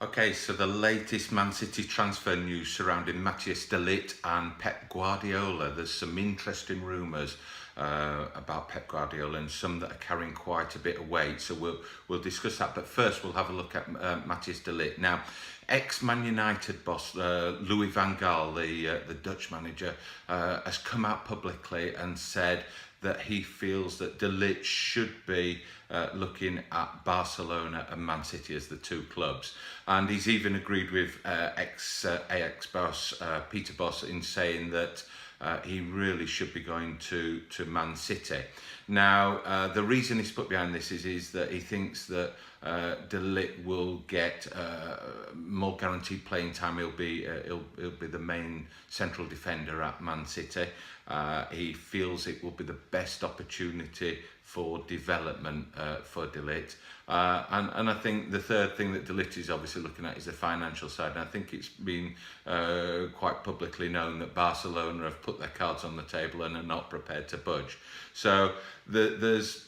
Okay, so the latest Man City transfer news surrounding Matthijs De Ligt and Pep Guardiola. There's some interesting rumours about Pep Guardiola and some that are carrying quite a bit of weight. So we'll discuss that. But first, we'll have a look at Matthijs De Ligt. Now, ex-Man United boss Louis van Gaal, the Dutch manager, has come out publicly and said that he feels that De Ligt should be looking at Barcelona and Man City as the two clubs. And he's even agreed with ex-Ajax boss Peter Bosz in saying that he really should be going to Man City. Now, the reason he's put behind this is that he thinks that De Ligt will get more guaranteed playing time. He'll be the main central defender at Man City. He feels it will be the best opportunity for development for De Ligt. And I think the third thing that De Ligt is obviously looking at is the financial side. And I think it's been quite publicly known that Barcelona have put their cards on the table and are not prepared to budge. So there's,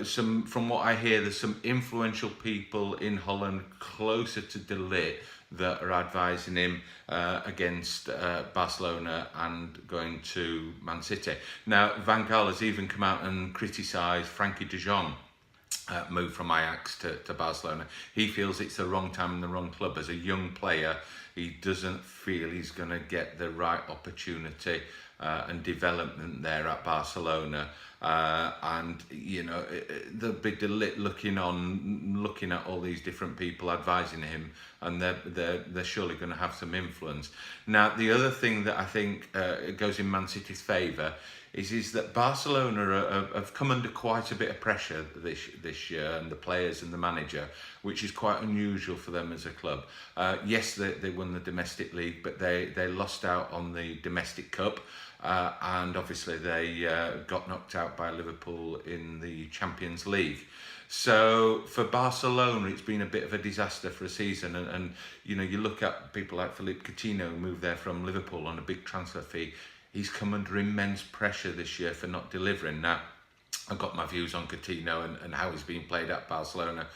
some, from what I hear, there's some influential people in Holland closer to De Ligt that are advising him against Barcelona and going to Man City. Now, Van Gaal has even come out and criticised Frankie de Jong move from Ajax to Barcelona. He feels it's the wrong time and the wrong club. As a young player, he doesn't feel he's going to get the right opportunity and development there at Barcelona. And there'll be De Ligt looking at all these different people advising him, and they're surely going to have some influence. Now, the other thing that I think goes in Man City's favour is that Barcelona have come under quite a bit of pressure this year, and the players and the manager, which is quite unusual for them as a club. Yes, they won the domestic league, but they lost out on the domestic cup. And obviously they got knocked out by Liverpool in the Champions League. So for Barcelona, it's been a bit of a disaster for a season. And you look at people like Philippe Coutinho, who moved there from Liverpool on a big transfer fee. He's come under immense pressure this year for not delivering. Now, I've got my views on Coutinho and how he's being played at Barcelona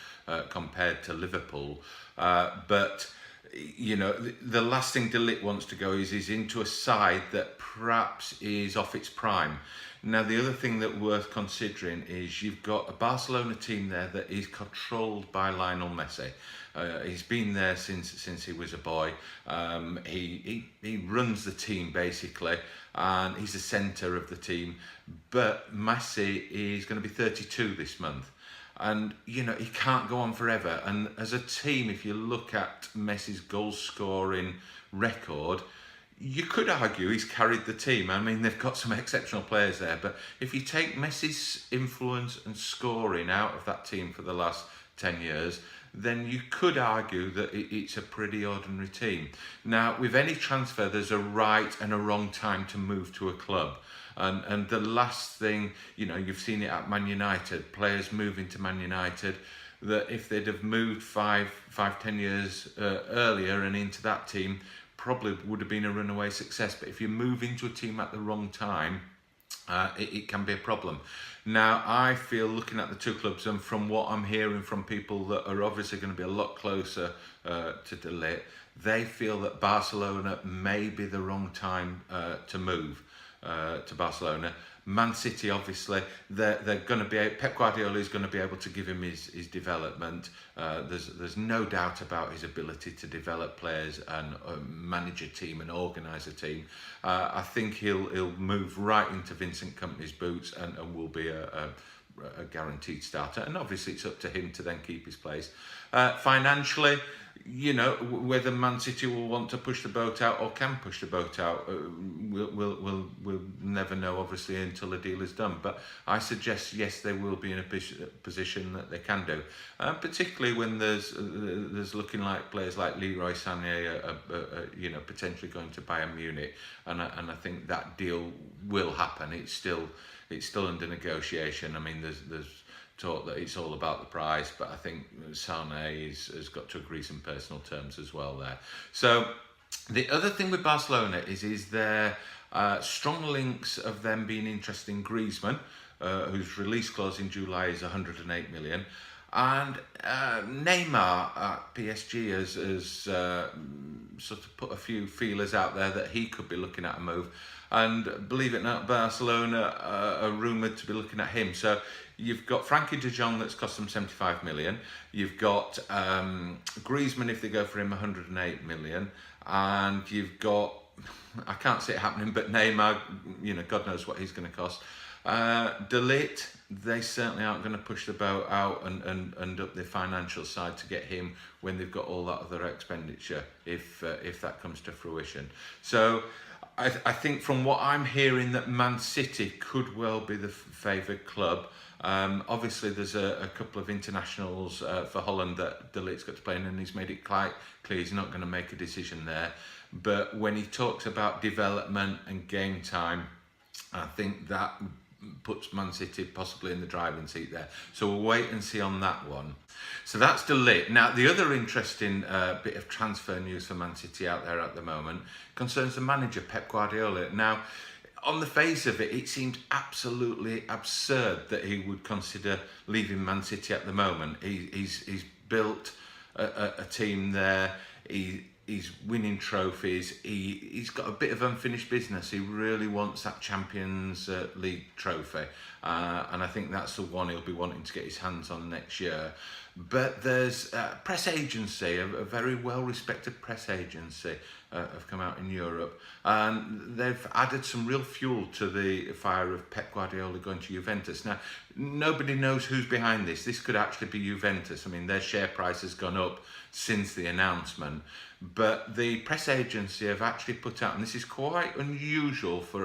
compared to Liverpool. But the last thing De Ligt wants to go is into a side that perhaps is off its prime. Now, the other thing that worth considering is you've got a Barcelona team there that is controlled by Lionel Messi. He's been there since he was a boy. He runs the team basically, and he's the centre of the team. But Messi is going to be 32 this month. And, he can't go on forever. And as a team, if you look at Messi's goal scoring record, you could argue he's carried the team. I mean, they've got some exceptional players there. But if you take Messi's influence and scoring out of that team for the last 10 years, then you could argue that it's a pretty ordinary team. Now, with any transfer, there's a right and a wrong time to move to a club. And the last thing, you've seen it at Man United, players moving to Man United, that if they'd have moved 10 years earlier and into that team, probably would have been a runaway success. But if you move into a team at the wrong time, it can be a problem. Now, I feel, looking at the two clubs, and from what I'm hearing from people that are obviously going to be a lot closer to De Ligt, they feel that Barcelona may be the wrong time to move to Barcelona. Man City, obviously, they're going to be. Pep Guardiola is going to be able to give him his development. There's no doubt about his ability to develop players and manage a team and organise a team. I think he'll move right into Vincent Kompany's boots and will be a guaranteed starter. And obviously, it's up to him to then keep his place. Financially, whether Man City will want to push the boat out or can push the boat out, we'll never know, obviously, until the deal is done. But I suggest, yes, they will be in a position that they can do, particularly when there's looking like players like Leroy Sané are potentially going to Bayern Munich, and I think that deal will happen. It's still under negotiation. I mean, there's talk that it's all about the price, but I think Sané has got to agree some personal terms as well there. So the other thing with Barcelona is their strong links of them being interested in Griezmann, whose release clause in July is 108 million. And Neymar at PSG has sort of put a few feelers out there that he could be looking at a move. And believe it or not, Barcelona are rumoured to be looking at him. So you've got Frankie de Jong that's cost them 75 million. You've got Griezmann if they go for him 108 million. And you've got, I can't see it happening, but Neymar, God knows what he's going to cost. De Ligt, they certainly aren't going to push the boat out and up the financial side to get him when they've got all that other expenditure, if that comes to fruition. So I think from what I'm hearing that Man City could well be the favoured club. Obviously there's a couple of internationals for Holland that De Ligt's got to play in, and he's made it quite clear he's not going to make a decision there. But when he talks about development and game time, I think that puts Man City possibly in the driving seat there. So we'll wait and see on that one. So that's De Ligt. Now, the other interesting bit of transfer news for Man City out there at the moment concerns the manager, Pep Guardiola. Now, on the face of it, it seems absolutely absurd that he would consider leaving Man City at the moment. He's built a team there. He's winning trophies. He's got a bit of unfinished business. He really wants that Champions League trophy. And I think that's the one he'll be wanting to get his hands on next year. But there's a press agency, a very well-respected press agency, have come out in Europe. And they've added some real fuel to the fire of Pep Guardiola going to Juventus. Now, nobody knows who's behind this. This could actually be Juventus. I mean, their share price has gone up since the announcement. But the press agency have actually put out, and this is quite unusual for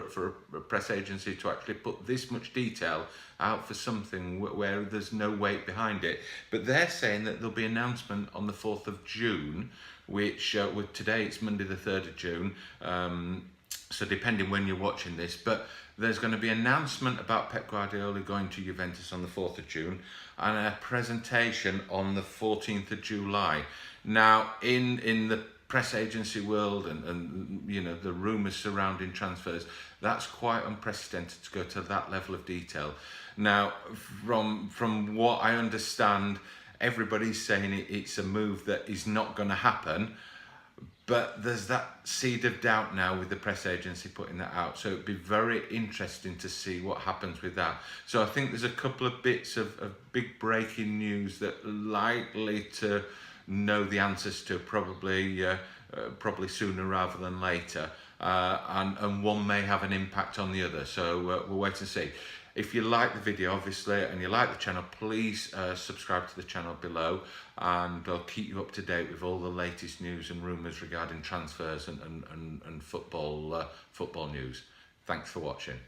a press agency to actually put this much detail out for something where there's no weight behind it. But they're saying that there'll be an announcement on the 4th of June, which with today it's Monday the 3rd of June, so depending when you're watching this, but there's going to be an announcement about Pep Guardiola going to Juventus on the 4th of June and a presentation on the 14th of July. Now, in the press agency world and the rumours surrounding transfers, that's quite unprecedented to go to that level of detail. Now, from what I understand, everybody's saying it's a move that is not going to happen, but there's that seed of doubt now with the press agency putting that out. So it'd be very interesting to see what happens with that. So I think there's a couple of bits of big breaking news that are likely to know the answers to probably sooner rather than later, and one may have an impact on the other. So we'll wait and see. If you like the video, obviously, and you like the channel, please subscribe to the channel below, and I'll keep you up to date with all the latest news and rumours regarding transfers and football news. Thanks for watching.